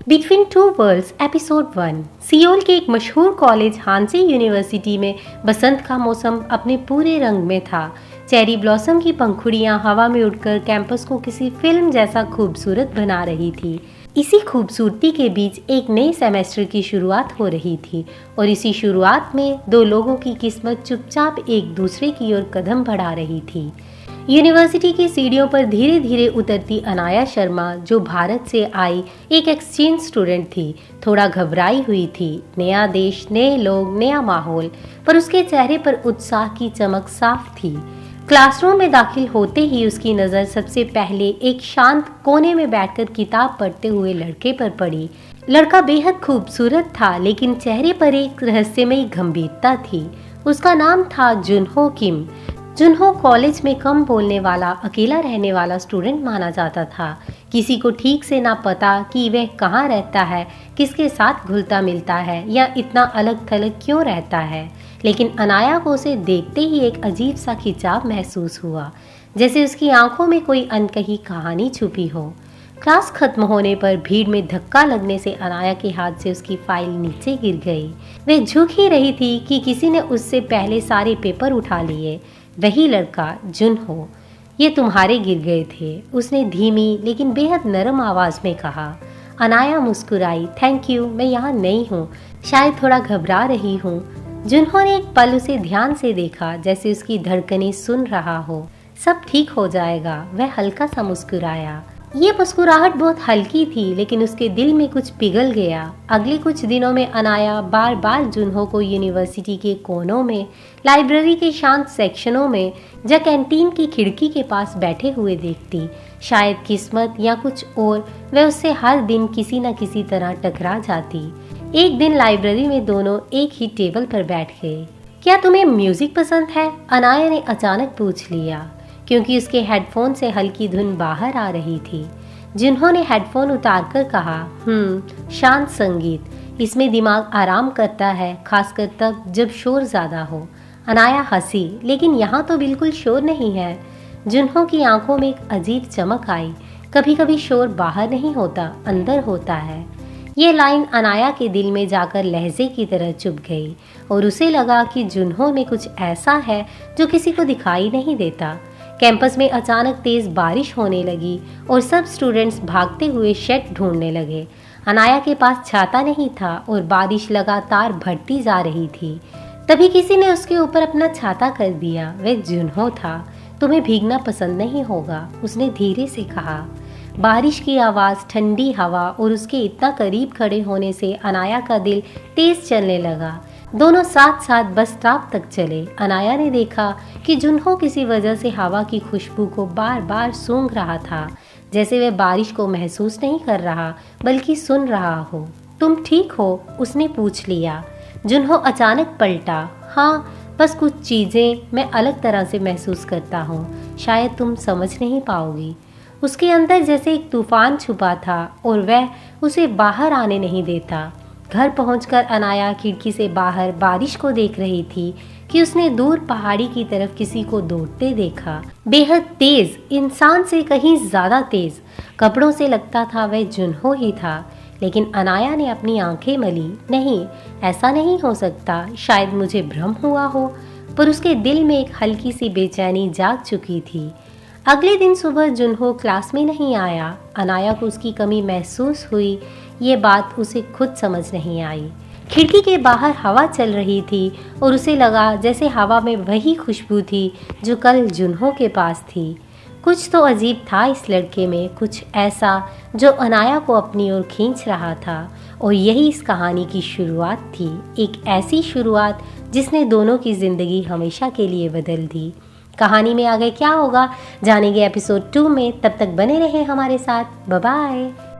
Between two worlds episode 1। Seoul के एक मशहूर कॉलेज हानसे यूनिवर्सिटी में बसंत का मौसम अपने पूरे रंग में था। चेरी ब्लॉसम की पंखुड़ियां हवा में उड़कर कैंपस को किसी फिल्म जैसा खूबसूरत बना रही थी। इसी खूबसूरती के बीच एक नए सेमेस्टर की शुरुआत हो रही थी और इसी शुरुआत में दो लोगों की किस्मत चुपचाप एक दूसरे की ओर कदम बढ़ा रही थी। यूनिवर्सिटी की सीढ़ियों पर धीरे धीरे उतरती अनाया शर्मा, जो भारत से आई एक एक्सचेंज स्टूडेंट थी, थोड़ा घबराई हुई थी। नया देश, नए लोग, नया माहौल, पर उसके चेहरे पर उत्साह की चमक साफ थी। क्लासरूम में दाखिल होते ही उसकी नज़र सबसे पहले एक शांत कोने में बैठकर किताब पढ़ते हुए लड़के पर पड़ी। लड़का बेहद खूबसूरत था, लेकिन चेहरे पर एक रहस्यमयी गंभीरता थी। उसका नाम था जुनहो किम। जुनहो कॉलेज में कम बोलने वाला, अकेला रहने वाला स्टूडेंट माना जाता था। किसी को ठीक से ना पता कि वह कहाँ रहता है, किसके साथ घुलता मिलता है या इतना अलग थलग क्यों रहता है। लेकिन अनाया को उसे देखते ही एक अजीब सा खिंचाव महसूस हुआ, जैसे उसकी आंखों में कोई अनकही कहानी छुपी हो। क्लास खत्म होने पर भीड़ में धक्का लगने से अनाया के हाथ से उसकी फाइल नीचे गिर गई। वह झुक ही रही थी कि किसी ने उससे पहले सारे पेपर उठा लिए। वही लड़का जुनहो। ये तुम्हारे गिर गए थे, उसने धीमी लेकिन बेहद नरम आवाज में कहा। अनाया मुस्कुराई। थैंक यू, मैं यहाँ नई हूँ, शायद थोड़ा घबरा रही हूँ। जुनहो ने एक पल उसे ध्यान से देखा, जैसे उसकी धड़कनें सुन रहा हो। सब ठीक हो जाएगा, वह हल्का सा मुस्कुराया। ये मुस्कुराहट बहुत हल्की थी, लेकिन उसके दिल में कुछ पिघल गया। अगले कुछ दिनों में अनाया बार बार जुनहो को यूनिवर्सिटी के कोनों में, लाइब्रेरी के शांत सेक्शनों में या कैंटीन की खिड़की के पास बैठे हुए देखती। शायद किस्मत या कुछ और, वह उससे हर दिन किसी न किसी तरह टकरा जाती। एक दिन लाइब्रेरी में दोनों एक ही टेबल पर बैठ गए। क्या तुम्हें म्यूजिक पसंद है? अनाया ने अचानक पूछ लिया, क्योंकि उसके हेडफोन से हल्की धुन बाहर आ रही थी। जिन्होंने हेडफोन उतारकर कहा, शांत संगीत, इसमें दिमाग आराम करता है, खासकर तब जब शोर ज़्यादा हो। अनाया हंसी, लेकिन यहाँ तो बिल्कुल शोर नहीं है। जिन्हों की आंखों में एक अजीब चमक आई। कभी कभी शोर बाहर नहीं होता, अंदर होता है। ये लाइन अनाया के दिल में जाकर लहजे की तरह चुभ गई और उसे लगा कि जुनहो में कुछ ऐसा है जो किसी को दिखाई नहीं देता। कैंपस में अचानक तेज बारिश होने लगी और सब स्टूडेंट्स भागते हुए शेड ढूंढने लगे। अनाया के पास छाता नहीं था और बारिश लगातार बढ़ती जा रही थी। तभी किसी ने उसके ऊपर अपना छाता कर दिया। वह जुनहो था। तुम्हें भीगना पसंद नहीं होगा, उसने धीरे से कहा। बारिश की आवाज़, ठंडी हवा और उसके इतना करीब खड़े होने से अनाया का दिल तेज चलने लगा। दोनों साथ साथ बस स्टॉप तक चले। अनाया ने देखा कि जुनहो किसी वजह से हवा की खुशबू को बार बार सूंघ रहा था, जैसे वह बारिश को महसूस नहीं कर रहा बल्कि सुन रहा हो। तुम ठीक हो? उसने पूछ लिया। जुनहो अचानक पलटा। हाँ, बस कुछ चीज़ें मैं अलग तरह से महसूस करता हूँ, शायद तुम समझ नहीं पाओगी। उसके अंदर जैसे एक तूफान छुपा था और वह उसे बाहर आने नहीं देता। घर पहुंचकर अनाया खिड़की से बाहर बारिश को देख रही थी कि उसने दूर पहाड़ी की तरफ किसी को दौड़ते देखा। बेहद तेज, इंसान से कहीं ज्यादा तेज। कपड़ों से लगता था वह जुनहो ही था। लेकिन अनाया ने अपनी आंखें मली। नहीं, ऐसा नहीं हो सकता, शायद मुझे भ्रम हुआ हो। पर उसके दिल में एक हल्की सी बेचैनी जाग चुकी थी। अगले दिन सुबह जुनहो क्लास में नहीं आया। अनाया को उसकी कमी महसूस हुई। ये बात उसे खुद समझ नहीं आई। खिड़की के बाहर हवा चल रही थी और उसे लगा जैसे हवा में वही खुशबू थी जो कल जुनहो के पास थी। कुछ तो अजीब था इस लड़के में, कुछ ऐसा जो अनाया को अपनी ओर खींच रहा था। और यही इस कहानी की शुरुआत थी, एक ऐसी शुरुआत जिसने दोनों की ज़िंदगी हमेशा के लिए बदल दी। कहानी में आगे क्या होगा जानेंगे एपिसोड 2 में। तब तक बने रहे हमारे साथ। Bye bye.